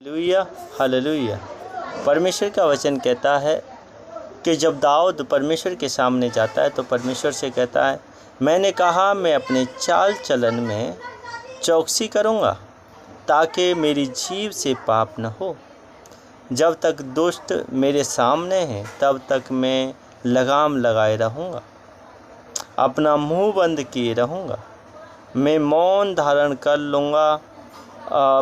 Hallelujah hallelujah. परमेश्वर का वचन कहता है कि जब दाऊद परमेश्वर के सामने जाता है तो परमेश्वर से कहता है, मैंने कहा मैं अपने चाल चलन में चौकसी करूँगा ताकि मेरी जीभ से पाप न हो। जब तक दुष्ट मेरे सामने हैं तब तक मैं लगाम लगाए रहूँगा, अपना मुंह बंद किए रहूँगा। मैं मौन धारण कर लूँगा,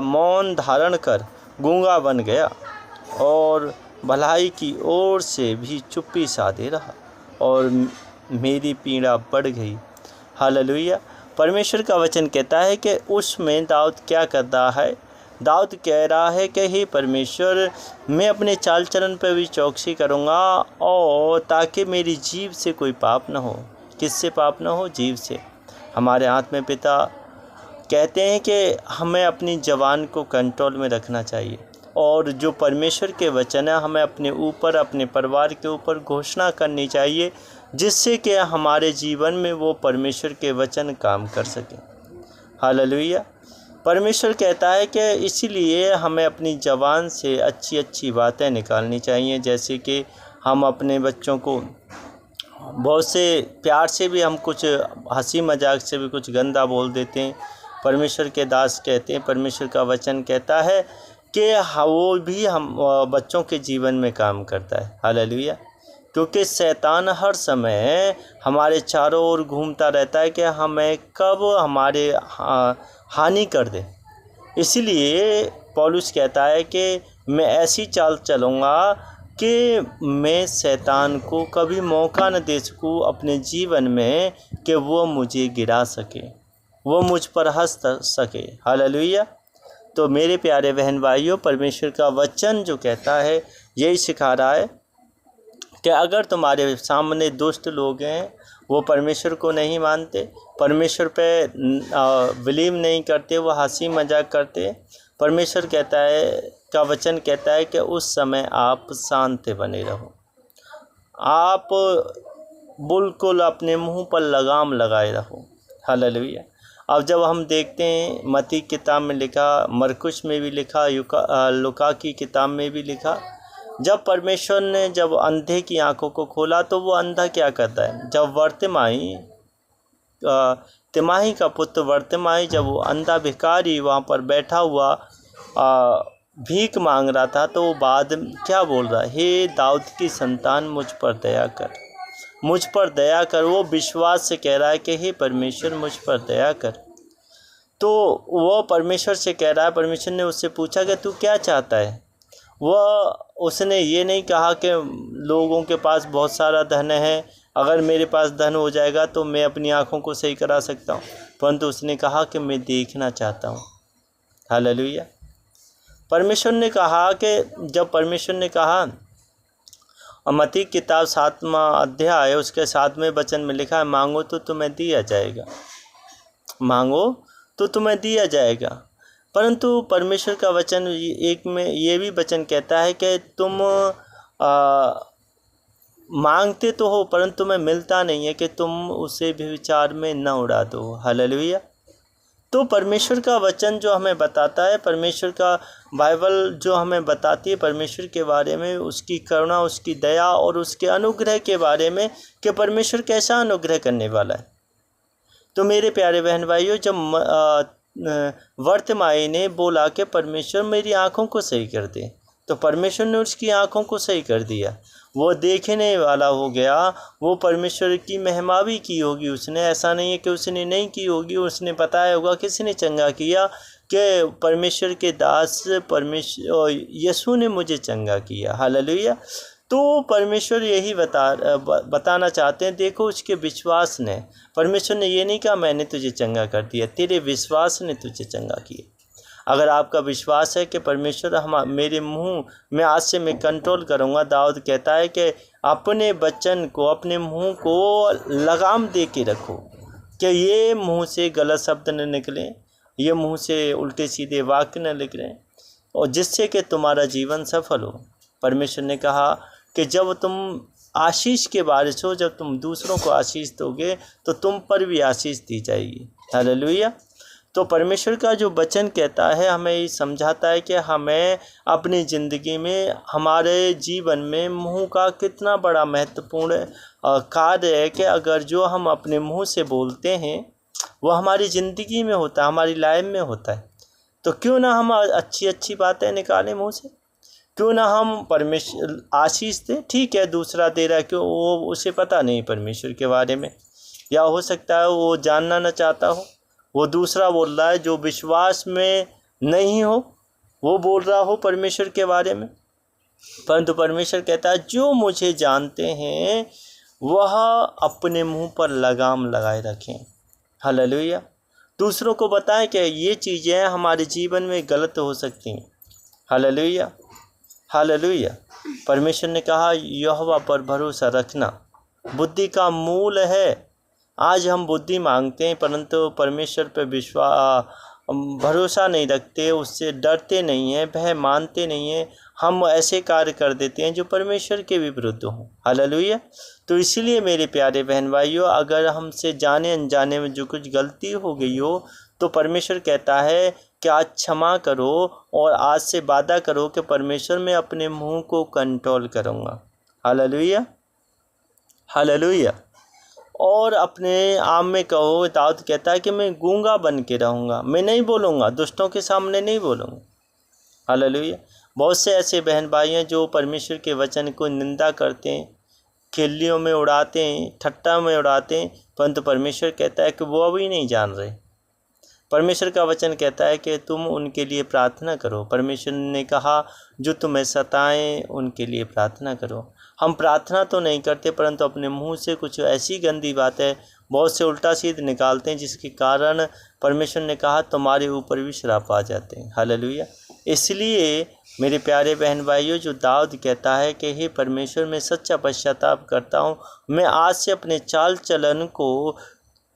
मौन धारण कर गूंगा बन गया और भलाई की ओर से भी चुप्पी साधे रहा और मेरी पीड़ा बढ़ गई। हालेलुया। परमेश्वर का वचन कहता है कि उसमें दाऊद क्या कर रहा है? दाऊद कह रहा है कि हे परमेश्वर, मैं अपने चाल चलन पर भी चौकसी करूँगा और ताकि मेरी जीभ से कोई पाप न हो। किससे पाप न हो? जीभ से। हमारे हाथ में पिता कहते हैं कि हमें अपनी ज़बान को कंट्रोल में रखना चाहिए और जो परमेश्वर के वचन है हमें अपने ऊपर, अपने परिवार के ऊपर घोषणा करनी चाहिए, जिससे कि हमारे जीवन में वो परमेश्वर के वचन काम कर सकें। हालेलुया। परमेश्वर कहता है कि इसीलिए हमें अपनी ज़बान से अच्छी अच्छी बातें निकालनी चाहिए, जैसे कि हम अपने बच्चों को बहुत से प्यार से भी हम कुछ हंसी मजाक से भी कुछ गंदा बोल देते हैं। परमेश्वर के दास कहते हैं, परमेश्वर का वचन कहता है कि वो भी हम बच्चों के जीवन में काम करता है। हालेलुया। क्योंकि शैतान हर समय हमारे चारों ओर घूमता रहता है कि हमें कब हमारे हानि कर दे। इसीलिए पौलुस कहता है कि मैं ऐसी चाल चलूँगा कि मैं शैतान को कभी मौका न दे सकूँ अपने जीवन में कि वो मुझे गिरा सके, वो मुझ पर हंस सके। हालेलुया। तो मेरे प्यारे बहन भाइयों, परमेश्वर का वचन जो कहता है यही सिखा रहा है कि अगर तुम्हारे सामने दुष्ट लोग हैं, वो परमेश्वर को नहीं मानते, परमेश्वर पे बिलीव नहीं करते, वो हंसी मजाक करते, परमेश्वर कहता है का वचन कहता है कि उस समय आप शांत बने रहो। आप बिल्कुल अपने मुंह पर लगाम लगाए रहो। हालेलुया। अब जब हम देखते हैं मत्ती किताब में लिखा, मरकुस में भी लिखा, लूका की किताब में भी लिखा, जब परमेश्वर ने जब अंधे की आंखों को खोला तो वो अंधा क्या करता है? जब तिमाही का पुत्र वर्तिमाई, जब वो अंधा भिखारी वहाँ पर बैठा हुआ भीख मांग रहा था तो वो बाद क्या बोल रहा है? हे दाऊद की संतान, मुझ पर दया कर, मुझ पर दया कर। वो विश्वास से कह रहा है कि हे परमेश्वर, मुझ पर दया कर। तो वो परमेश्वर से कह रहा है। परमेश्वर ने उससे पूछा कि तू क्या चाहता है? उसने ये नहीं कहा कि लोगों के पास बहुत सारा धन है, अगर मेरे पास धन हो जाएगा तो मैं अपनी आँखों को सही करा सकता हूँ, परंतु उसने कहा कि मैं देखना चाहता हूँ। हालेलुया। परमेश्वर ने कहा कि जब परमेश्वर ने कहा, मत्ती किताब 7वां अध्याय उसके 7वें वचन में लिखा है, मांगो तो तुम्हें दिया जाएगा, मांगो तो तुम्हें दिया जाएगा। परंतु परमेश्वर का वचन एक में ये भी वचन कहता है कि तुम मांगते तो हो परंतु तुम्हें मिलता नहीं है, कि तुम उसे भी विचार में न उड़ा दो। हालेलुया। तो परमेश्वर का वचन जो हमें बताता है, परमेश्वर का बाइबल जो हमें बताती है परमेश्वर के बारे में, उसकी करुणा, उसकी दया और उसके अनुग्रह के बारे में, कि परमेश्वर कैसा अनुग्रह करने वाला है। तो मेरे प्यारे बहन भाइयों, जब वर्तिमाई ने बोला कि परमेश्वर मेरी आँखों को सही कर दे, तो परमेश्वर ने उसकी आँखों को सही कर दिया। वो देखने वाला हो गया, वो परमेश्वर की महिमा भी की होगी उसने, ऐसा नहीं है कि उसने नहीं की होगी। उसने बताया होगा किसने चंगा किया, कि परमेश्वर के दास परमेश्वर यीशु ने मुझे चंगा किया। हालेलुया। तो परमेश्वर यही बताना चाहते हैं, देखो उसके विश्वास ने, परमेश्वर ने ये नहीं कहा मैंने तुझे चंगा कर दिया, तेरे विश्वास ने तुझे चंगा किया। अगर आपका विश्वास है कि परमेश्वर मेरे मुंह में आज से मैं कंट्रोल करूंगा, दाऊद कहता है कि अपने वचन को, अपने मुंह को लगाम दे के रखो, कि ये मुंह से गलत शब्द न निकलें, ये मुंह से उल्टे सीधे वाक्य न निकलें, और जिससे कि तुम्हारा जीवन सफल हो। परमेश्वर ने कहा कि जब तुम आशीष के बारिश हो, जब तुम दूसरों को आशीष दोगे तो तुम पर भी आशीष दी जाएगी। हालेलुया। तो परमेश्वर का जो वचन कहता है हमें ये समझाता है कि हमें अपनी ज़िंदगी में, हमारे जीवन में मुंह का कितना बड़ा महत्वपूर्ण कार्य है कि अगर जो हम अपने मुंह से बोलते हैं वो हमारी ज़िंदगी में होता है, हमारी लाइफ में होता है। तो क्यों ना हम अच्छी अच्छी बातें निकालें मुंह से, क्यों ना हम परमेश्वर आशीष दें। ठीक है, दूसरा दे रहा है, क्यों, वो उसे पता नहीं परमेश्वर के बारे में, या हो सकता है वो जानना न चाहता हो। वो दूसरा बोल रहा है जो विश्वास में नहीं हो, वो बोल रहा हो परमेश्वर के बारे में। परंतु परमेश्वर कहता है जो मुझे जानते हैं वह अपने मुंह पर लगाम लगाए रखें। हालेलुया। दूसरों को बताएं कि ये चीज़ें हमारे जीवन में गलत हो सकती हैं। Hallelujah, hallelujah. परमेश्वर ने कहा यहोवा पर भरोसा रखना बुद्धि का मूल है। आज हम बुद्धि मांगते हैं परंतु परमेश्वर पर भरोसा नहीं रखते, उससे डरते नहीं हैं, भय मानते नहीं हैं। हम ऐसे कार्य कर देते हैं जो परमेश्वर के भी विरुद्ध हों। हालेलुया। तो इसलिए मेरे प्यारे बहन भाइयों, अगर हमसे जाने अनजाने में जो कुछ गलती हो गई हो तो परमेश्वर कहता है कि आज क्षमा करो और आज से वादा करो कि परमेश्वर मैं अपने मुंह को कंट्रोल करूँगा। Hallelujah, hallelujah. और अपने आप में कहो, दाऊद कहता है कि मैं गूंगा बन के रहूँगा, मैं नहीं बोलूँगा, दुष्टों के सामने नहीं बोलूँगा। हालेलुया। बहुत से ऐसे बहन भाई हैं जो परमेश्वर के वचन को निंदा करते हैं, खिल्लियों में उड़ाते हैं, ठट्टा में उड़ाते हैं, परंतु परमेश्वर कहता है कि वो अभी नहीं जान रहे। परमेश्वर का वचन कहता है कि तुम उनके लिए प्रार्थना करो। परमेश्वर ने कहा जो तुम्हें सताएं उनके लिए प्रार्थना करो। हम प्रार्थना तो नहीं करते परंतु अपने मुंह से कुछ ऐसी गंदी बातें बहुत से उल्टा सीध निकालते हैं जिसके कारण परमेश्वर ने कहा तुम्हारे ऊपर भी श्राप आ जाते हैं। हालेलुया। इसलिए मेरे प्यारे बहन भाइयों, जो दाऊद कहता है कि हे परमेश्वर मैं सच्चा पश्चाताप करता हूँ, मैं आज से अपने चाल चलन को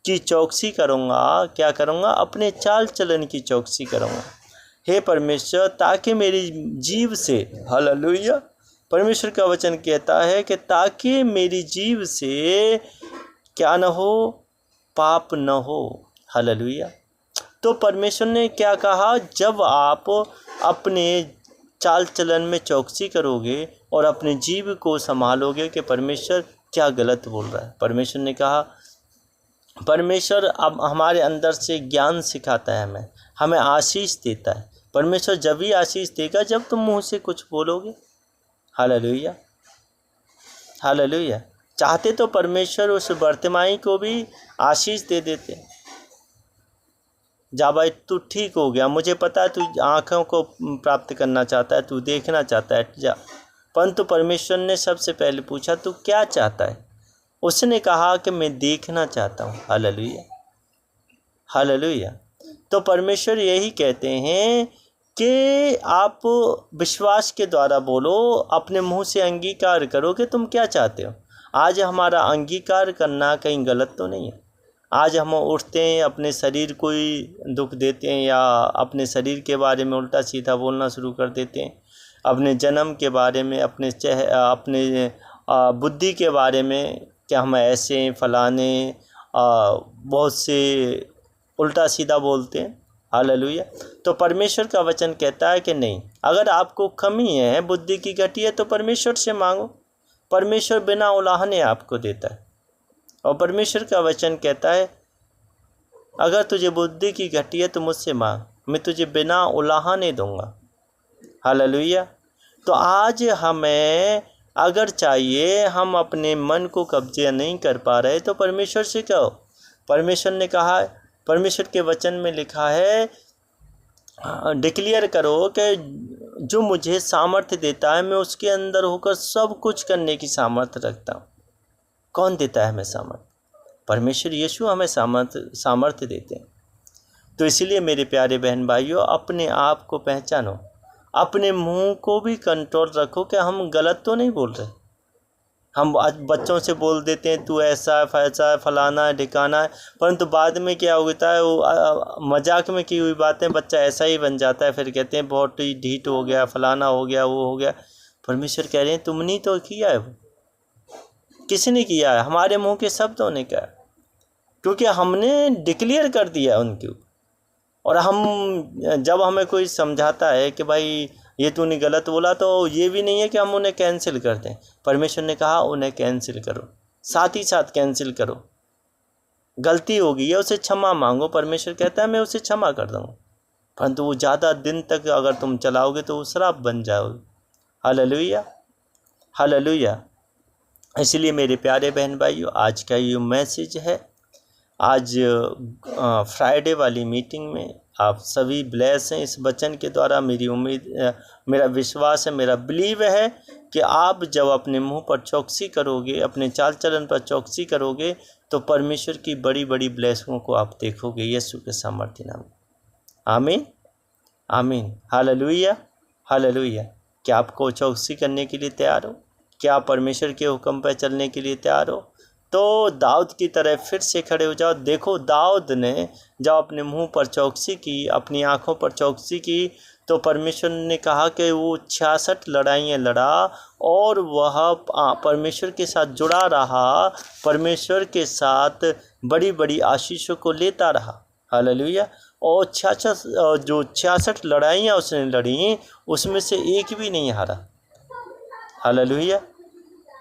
की चौकसी करूँगा। क्या करूँगा? अपने चाल चलन की चौकसी करूँगा हे परमेश्वर, ताकि मेरी जीभ से, हालेलुया, परमेश्वर का वचन कहता है कि ताकि मेरी जीभ से क्या न हो, पाप न हो। हालेलुया। तो परमेश्वर ने क्या कहा, जब आप अपने चाल चलन में चौकसी करोगे और अपने जीभ को संभालोगे कि परमेश्वर क्या गलत बोल रहा है। परमेश्वर ने कहा, परमेश्वर अब हमारे अंदर से ज्ञान सिखाता है, हमें आशीष देता है। परमेश्वर जब भी आशीष देगा जब तुम मुंह से कुछ बोलोगे। Hallelujah, hallelujah. चाहते तो परमेश्वर उस वर्तमानी को भी आशीष दे देते। जा भाई तू ठीक हो गया, मुझे पता है तू आँखों को प्राप्त करना चाहता है, तू देखना चाहता है, जा। परंतु परमेश्वर ने सबसे पहले पूछा तू क्या चाहता है। उसने कहा कि मैं देखना चाहता हूँ। Hallelujah, hallelujah. तो परमेश्वर यही कहते हैं कि आप विश्वास के द्वारा बोलो, अपने मुंह से अंगीकार करो कि तुम क्या चाहते हो। आज हमारा अंगीकार करना कहीं गलत तो नहीं है। आज हम उठते हैं, अपने शरीर को ही दुख देते हैं या अपने शरीर के बारे में उल्टा सीधा बोलना शुरू कर देते हैं, अपने जन्म के बारे में, अपने बुद्धि के बारे में कि हम ऐसे फलाने बहुत से उल्टा सीधा बोलते हैं। हालेलुया। तो परमेश्वर का वचन कहता है कि नहीं, अगर आपको कमी है, बुद्धि की घटी है, तो परमेश्वर से मांगो। परमेश्वर बिना उलाहने आपको देता है। और परमेश्वर का वचन कहता है अगर तुझे बुद्धि की घटी है तो मुझसे मांग, मैं तुझे बिना उलाहने दूंगा। हालेलुया। तो आज हमें अगर चाहिए, हम अपने मन को कब्जे नहीं कर पा रहे तो परमेश्वर से कहो। परमेश्वर ने कहा, परमेश्वर के वचन में लिखा है, डिक्लेयर करो कि जो मुझे सामर्थ्य देता है मैं उसके अंदर होकर सब कुछ करने की सामर्थ्य रखता हूँ। कौन देता है हमें सामर्थ्य? परमेश्वर यीशु हमें सामर्थ्य देते हैं। तो इसलिए मेरे प्यारे बहन भाइयों, अपने आप को पहचानो, अपने मुंह को भी कंट्रोल रखो कि हम गलत तो नहीं बोल रहे। हम आज बच्चों से बोल देते हैं तू ऐसा है, फैसा है, फलाना है, ढिकाना है, परंतु बाद में क्या होता है, वो मजाक में की हुई बातें बच्चा ऐसा ही बन जाता है। फिर कहते हैं बहुत ही ढीठ हो गया, फलाना हो गया, वो हो गया। परमेश्वर कह रहे हैं तुमने तो किया है, वो किसने किया है? हमारे मुंह के शब्दों ने किया, क्योंकि हमने डिक्लेयर कर दिया उनके ऊपर। और जब हमें कोई समझाता है कि भाई ये तूने गलत बोला, तो ये भी नहीं है कि हम उन्हें कैंसिल कर दें। परमेश्वर ने कहा उन्हें कैंसिल करो, साथ ही साथ कैंसिल करो। गलती होगी है उसे क्षमा मांगो, परमेश्वर कहता है मैं उसे क्षमा कर दूँगा, परंतु वो ज़्यादा दिन तक अगर तुम चलाओगे तो वो श्राप बन जाओगे। Hallelujah, hallelujah. इसलिए मेरे प्यारे बहन भाइयों, आज का ये मैसेज है। आज फ्राइडे वाली मीटिंग में आप सभी ब्लेस हैं इस वचन के द्वारा। मेरी उम्मीद, मेरा विश्वास है, मेरा बिलीव है कि आप जब अपने मुंह पर चौकसी करोगे, अपने चाल चलन पर चौकसी करोगे, तो परमेश्वर की बड़ी बड़ी ब्लेसिंगों को आप देखोगे यीशु के सामर्थ्य नाम में। आमीन, आमीन, हालेलुया, हालेलुया। क्या आपको चौकसी करने के लिए तैयार हो? क्या परमेश्वर के हुक्म पर चलने के लिए तैयार हो? तो दाऊद की तरह फिर से खड़े हो जाओ। देखो, दाऊद ने जब अपने मुंह पर चौकसी की, अपनी आंखों पर चौकसी की, तो परमेश्वर ने कहा कि वो 66 लड़ाइयाँ लड़ा और वह परमेश्वर के साथ जुड़ा रहा, परमेश्वर के साथ बड़ी बड़ी आशीषों को लेता रहा। हालेलुया। और 66 लड़ाइयाँ उसने लड़ी, उसमें से एक भी नहीं हारा। Hallelujah,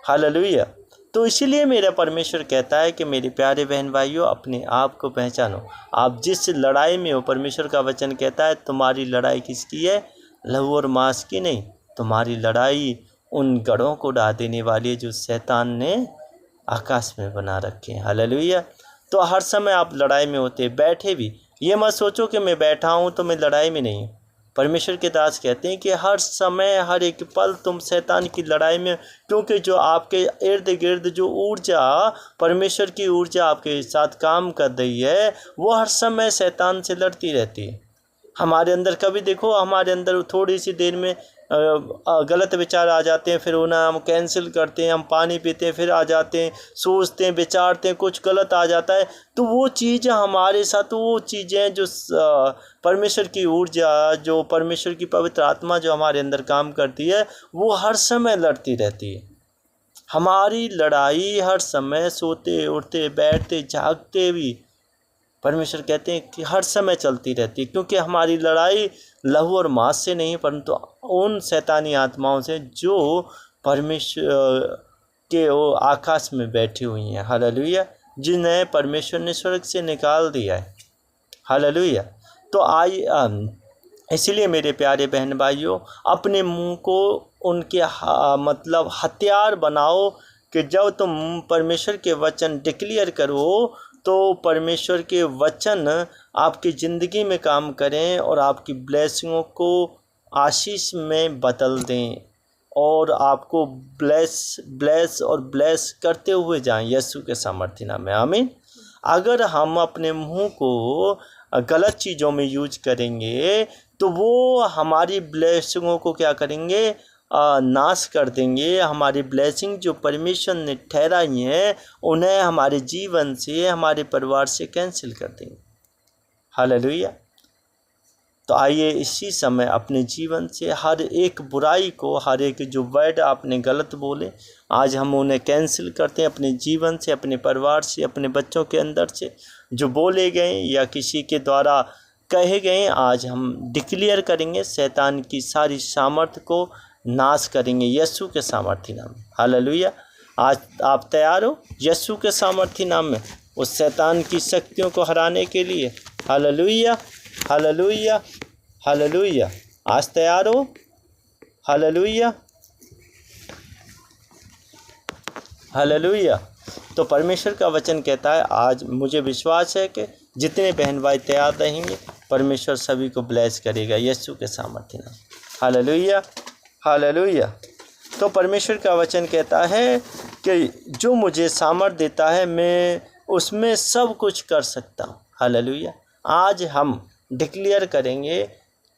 hallelujah. तो इसीलिए मेरा परमेश्वर कहता है कि मेरे प्यारे बहन भाइयों, अपने आप को पहचानो। आप जिस लड़ाई में हो, परमेश्वर का वचन कहता है तुम्हारी लड़ाई किसकी है? लहू और मांस की नहीं। तुम्हारी लड़ाई उन गढ़ों को ढा देने वाली है जो शैतान ने आकाश में बना रखे हैं। हालेलुया। तो हर समय आप लड़ाई में होते, बैठे भी। ये मत सोचो कि मैं बैठा हूँ तो मैं लड़ाई में नहीं हूँ। परमेश्वर के दास कहते हैं कि हर समय, हर एक पल तुम शैतान की लड़ाई में, क्योंकि जो आपके इर्द गिर्द जो ऊर्जा, परमेश्वर की ऊर्जा आपके साथ काम कर रही है, वो हर समय शैतान से लड़ती रहती है। हमारे अंदर कभी देखो, हमारे अंदर थोड़ी सी देर में गलत विचार आ जाते हैं, फिर उन्हें हम कैंसिल करते हैं, हम पानी पीते हैं, फिर आ जाते हैं, सोचते हैं, विचारते हैं, कुछ गलत आ जाता है, तो वो चीज़ हमारे साथ, वो चीज़ें जो परमेश्वर की ऊर्जा, जो परमेश्वर की पवित्र आत्मा जो हमारे अंदर काम करती है, वो हर समय लड़ती रहती है। हमारी लड़ाई हर समय, सोते उठते बैठते जागते भी, परमेश्वर कहते हैं कि हर समय चलती रहती है, क्योंकि हमारी लड़ाई लहू और मांस से नहीं, परंतु उन शैतानी आत्माओं से जो परमेश्वर के वो आकाश में बैठी हुई हैं। हालेलुया। जिन्हें परमेश्वर ने स्वर्ग से निकाल दिया है। हालेलुया। तो इसलिए मेरे प्यारे बहन भाइयों, अपने मुंह को उनके मतलब हथियार बनाओ कि जब तुम परमेश्वर के वचन डिक्लेयर करो, तो परमेश्वर के वचन आपकी ज़िंदगी में काम करें और आपकी ब्लेसिंगों को आशीष में बदल दें और आपको ब्लेस करते हुए जाएं यीशु के सामर्थ्य नाम में। आमीन। अगर हम अपने मुंह को गलत चीज़ों में यूज करेंगे, तो वो हमारी ब्लेसिंगों को क्या करेंगे? नाश कर देंगे। हमारी ब्लेसिंग जो परमेश्वर ने ठहराई हैं, उन्हें हमारे जीवन से, हमारे परिवार से कैंसिल कर देंगे। हालेलुया। तो आइए इसी समय अपने जीवन से हर एक बुराई को, हर एक जो वर्ड आपने गलत बोले, आज हम उन्हें कैंसिल करते हैं अपने जीवन से, अपने परिवार से, अपने बच्चों के अंदर से जो बोले गए या किसी के द्वारा कहे गए। आज हम डिक्लेयर करेंगे, शैतान की सारी सामर्थ्य को नाश करेंगे यीशु के सामर्थ्य नाम में। हालेलुया। आज आप तैयार हो यीशु के सामर्थ्य नाम में उस शैतान की शक्तियों को हराने के लिए? Hallelujah, hallelujah, hallelujah. आज तैयार हो? Hallelujah, hallelujah. तो परमेश्वर का वचन कहता है, आज मुझे विश्वास है कि जितने बहन भाई तैयार रहेंगे, परमेश्वर सभी को ब्लेस करेगा यीशु के सामर्थ्य नाम। Hallelujah, hallelujah. तो परमेश्वर का वचन कहता है कि जो मुझे सामर्थ देता है, मैं उसमें सब कुछ कर सकता हूँ। हालेलुया। आज हम डिक्लेयर करेंगे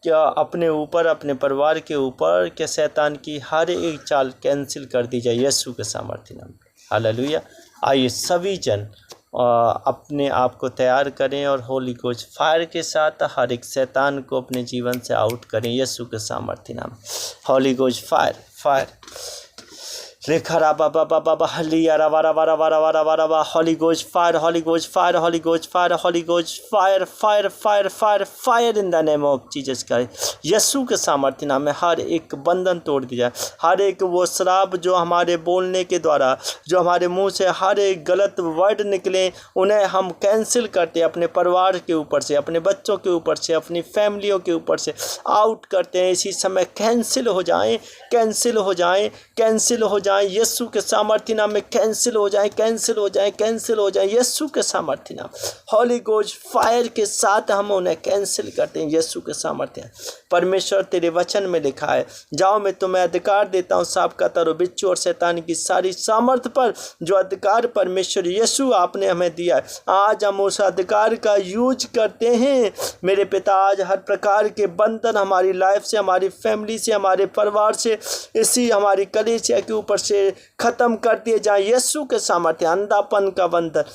कि अपने ऊपर, अपने परिवार के ऊपर, कि शैतान की हर एक चाल कैंसिल कर दी जाए यीशु के सामर्थ्य नाम। हालेलुया। आइए सभी जन अपने आप को तैयार करें और होली गोस्ट फायर के साथ हर एक शैतान को अपने जीवन से आउट करें यीशु के सामर्थ्य नाम। Holi ghost fire, fire, Rekara baba baba baba haliya rava rava rava rava rava rava. Holy Ghost fire, Holy Ghost fire, Holy Ghost fire, Holy Ghost fire, fire fire fire fire in the name of Jesus Christ. यीशु के सामर्थ्य नाम में हर एक बंधन तोड़ दिया, हर एक वो श्राप जो हमारे बोलने के द्वारा, जो हमारे मुंह से हर एक गलत वर्ड निकले, उन्हें हम कैंसिल करते हैं अपने परिवार के ऊपर से, अपने बच्चों के ऊपर से, अपनी फैमिलियों के ऊपर से आउट करते हैं। इसी समय कैंसिल हो जाएं, कैंसिल हो जाएं, कैंसिल हो जाएं। यीशु के सामर्थ्य नाम में कैंसिल हो जाएं, कैंसिल हो जाएं, कैंसिल हो जाएं। यीशु के सामर्थ्य नाम, हॉली गोस्ट फायर के साथ हम उन्हें कैंसिल करते हैं। यीशु के सामर्थ्य। परमेश्वर तेरे वचन में लिखा है, जाओ मैं तुम्हें अधिकार देता हूँ सांप का तरो बिच्छू और शैतान की सारी सामर्थ पर। जो अधिकार परमेश्वर यीशु आपने हमें दिया है, आज हम उस अधिकार का यूज करते हैं। मेरे पिता, आज हर प्रकार के बंधन हमारी लाइफ से, हमारी फैमिली से, हमारे परिवार से, इसी हमारी कलीसिया के ऊपर से खत्म कर दिए जाए यीशु के सामर्थ्य। अंधापन का बंधन,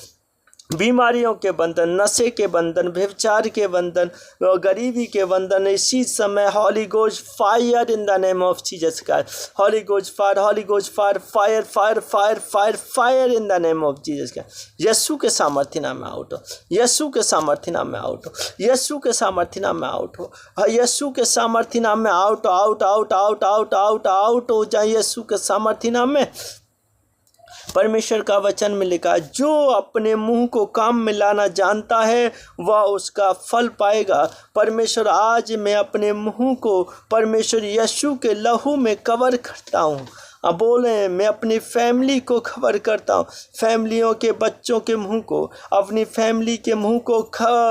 बीमारियों के बंधन, नशे के बंधन, व्यभिचार के बंधन, गरीबी के बंधन, इसी समय holy ghost fire in the name of Jesus Christ. Holy ghost fire, holy ghost fire, fire fire fire fire fire in the name of Jesus Christ. यीशु के सामर्थ्य नाम में आउट हो, यीशु के सामर्थ्य नाम में आउट हो, यीशु के सामर्थ्य नाम में आउट हो, यीशु के सामर्थ्य नाम में out out out out out out out हो जाए यीशु के सामर्थ्य नाम में। परमेश्वर का वचन में लिखा, जो अपने मुंह को काम में लाना जानता है वह उसका फल पाएगा। परमेश्वर, आज मैं अपने मुंह को परमेश्वर यीशु के लहू में कवर करता हूँ। अब बोले, मैं अपनी फैमिली को कवर करता हूँ, फैमिलियों के बच्चों के मुंह को, अपनी फैमिली के मुंह को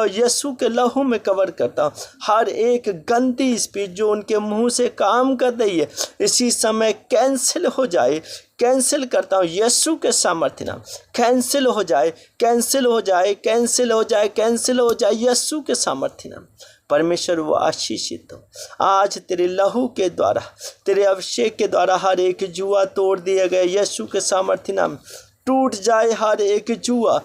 यीशु के लहू में कवर करता हूँ। हर एक गंदी स्पीच जो उनके मुंह से काम कर रही है, इसी समय कैंसिल हो जाए, कैंसिल करता हूँ यीशु के सामर्थ्य नाम। कैंसिल हो जाए, कैंसिल हो जाए, कैंसिल हो जाए, कैंसिल हो जाए यीशु के सामर्थ्य नाम। परमेश्वर वो आशीषित हो। आज तेरे लहू के द्वारा, तेरे अभिषेक के द्वारा हर एक जुआ तोड़ दिया गया यीशु के सामर्थ्य नाम। टूट जाए हर एक जुआ,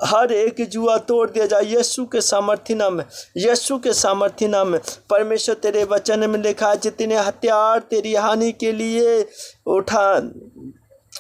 हर एक जुआ तोड़ दिया जाए यीशु के सामर्थ्य नाम में, यीशु के सामर्थ्य नाम में। परमेश्वर तेरे वचन में लिखा, जितने हथियार तेरी हानि के लिए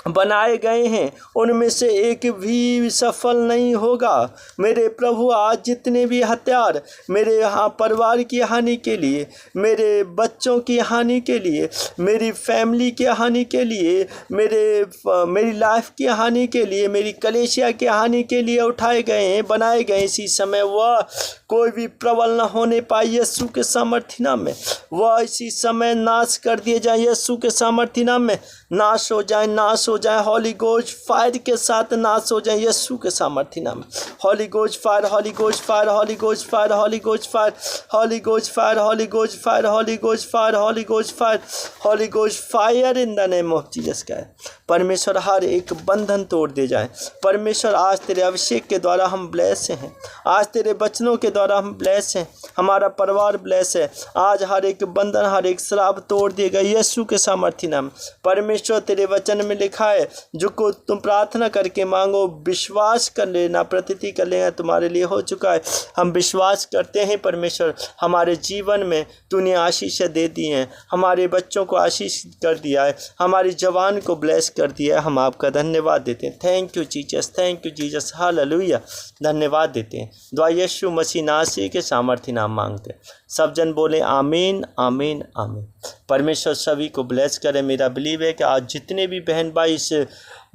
बनाए गए हैं उनमें से एक भी सफल नहीं होगा। मेरे प्रभु, आज जितने भी हथियार मेरे यहाँ परिवार की हानि के लिए, मेरे बच्चों की हानि के लिए, मेरी फैमिली की हानि के लिए, मेरी लाइफ की हानि के लिए, मेरी कलीसिया की हानि के लिए उठाए गए हैं, बनाए गए, इसी समय वह कोई भी प्रबल न होने पाए यीशु के सामर्थ्य नाम में। वह इसी समय नाश कर दिए जाए यीशु के सामर्थ्य नाम में। नाश हो जाए, नाश हो जाए, हॉली गोस्ट फायर के साथ नाश हो जाए यीशु के सामर्थ्य नाम में। Holy ghost fire, holy ghost fire, holy ghost fire, holy ghost fire, holy ghost fire, holy ghost fire, holy ghost fire, holy ghost fire, holy ghost fire in the name of Jesus Christ. परमेश्वर हर एक बंधन तोड़ दे जाए। परमेश्वर, आज तेरे अभिषेक के द्वारा हम ब्लेस हैं, आज तेरे वचनों के द्वारा हम ब्लेस हैं, हमारा परिवार ब्लेस है। आज हर एक बंधन, हर एक श्राप तोड़ दिए गए यीशु के सामर्थ्य नाम। परमेश्वर, तेरे वचन में लिखा है, जो को तुम प्रार्थना करके मांगो, विश्वास कर लेना, प्रतीति कर लेना, तुम्हारे लिए हो चुका है। हम विश्वास करते हैं परमेश्वर, हमारे जीवन में तूने आशीष दे दी हैं, हमारे बच्चों को आशीष कर दिया है, हमारी जवान को ब्लेस कर दिया है। हम आपका धन्यवाद देते हैं। Thank you Jesus, thank you Jesus, hallelujah. धन्यवाद देते हैं। दुआ यीशु मसीह नासरी के सामर्थ्य नाम मांगते हैं। सब जन बोले आमीन, आमीन, आमीन। परमेश्वर सभी को ब्लेस करे। मेरा बिलीव है कि आज जितने भी बहन भाई इस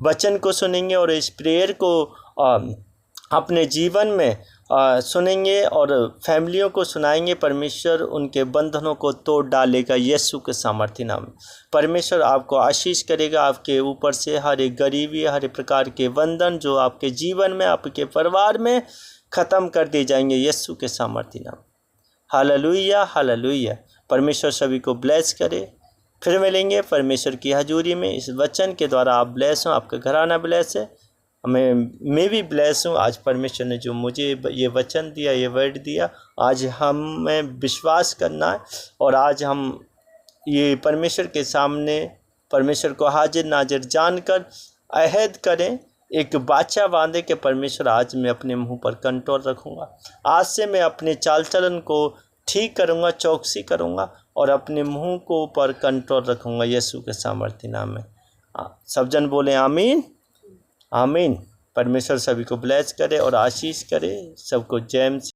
वचन को सुनेंगे और इस प्रेयर को अपने जीवन में सुनेंगे और फैमिलियों को सुनाएंगे, परमेश्वर उनके बंधनों को तोड़ डालेगा यीशु के सामर्थ्य नाम। परमेश्वर आपको आशीष करेगा। आपके ऊपर से हर एक गरीबी, हर एक प्रकार के बंधन जो आपके जीवन में, आपके परिवार में ख़त्म कर दिए जाएंगे यीशु के सामर्थ्य नाम। Hallelujah, hallelujah. परमेश्वर सभी को ब्लेस करे। फिर मिलेंगे परमेश्वर की हजूरी में। इस वचन के द्वारा आप ब्लेस हों, आपका घराना ब्लेस है, मैं भी ब्लेस हूँ। आज परमेश्वर ने जो मुझे ये वचन दिया, ये वर्ड दिया, आज हमें विश्वास करना है और आज हम ये परमेश्वर के सामने परमेश्वर को हाजिर नाजिर जानकर अहद करें, एक बाचा बांधे कि परमेश्वर, आज मैं अपने मुंह पर कंट्रोल रखूँगा। आज से मैं अपने चाल चलन को ठीक करूँगा, चौकसी करूँगा और अपने मुंह को पर कंट्रोल रखूँगा यीशु के सामर्थ्य नाम में। सब जन बोले आमीन आमीन। परमेश्वर सभी को ब्लेस करे और आशीष करे, सबको जय